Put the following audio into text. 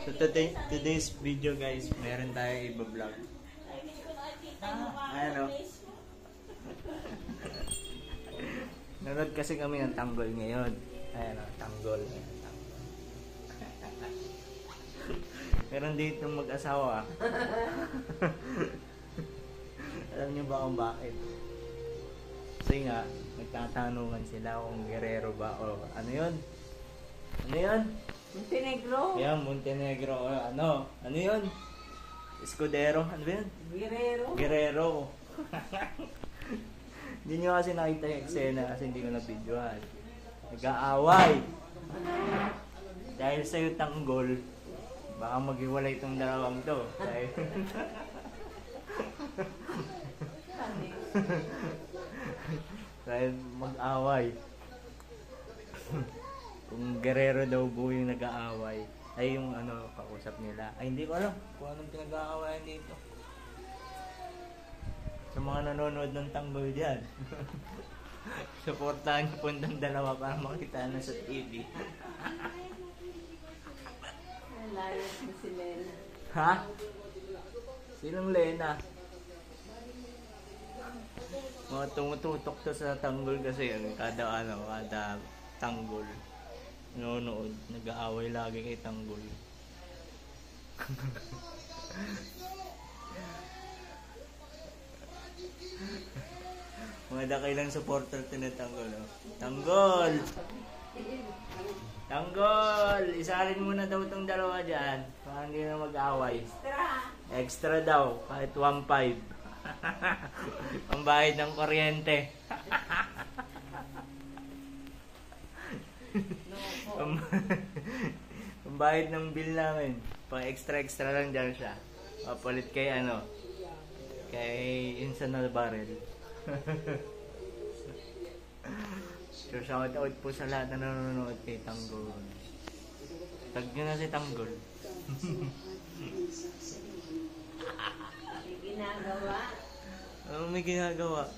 So today's video guys, meron tayong i-vlog. Ano? Nanood kasi kami ng tanggol ngayon. Ayan o, tanggol. Meron dito mag-asawa. Alam niyo ba kung bakit? Kasi nga, nagtatanungan sila kung Guerrero ba o ano yun? Ano yun? Montenegro. Yeah, Montenegro. Ano? Ano yun? Escudero. Ano ba yun? Guerrero. Guerrero. Hindi nyo kasi nakita yung eksena kasi hindi ko na-videohan. Nag-aaway. Dahil sa'yo tanggol, baka maghiwalay itong dalawang to. Dahil... dahil mag-away. Kung Guerrero daw po yung nag-aaway, ay yung ano, kausap nila. Ay hindi ko alam kung anong pinag-aawayan dito. Sa mga nanonood ng tanggol dyan. Supportahan niyo po ng dalawa para makita na sa TV. Layas na si Lena. Ha? Sinong Lena? Mga tumututok to sa tanggol kasi kada tanggol. Nanonood, nag-aaway lagi kay tanggol. Mga dakailang supporter tinatanggol. Oh. Tanggol! Tanggol! Isalin mo na daw itong dalawa dyan. Para hindi na mag-aaway. Extra daw. Kahit 1.5. Pambayad ng kuryente. Pambayad ng bill namin. Pang extra lang dyan siya. Papalit kay ano. Kay Insanal Barrel. So shout out po sa lahat na nanonood kay Tanggol. Tag nyo na si Tanggol. May ginagawa. Ano may ginagawa?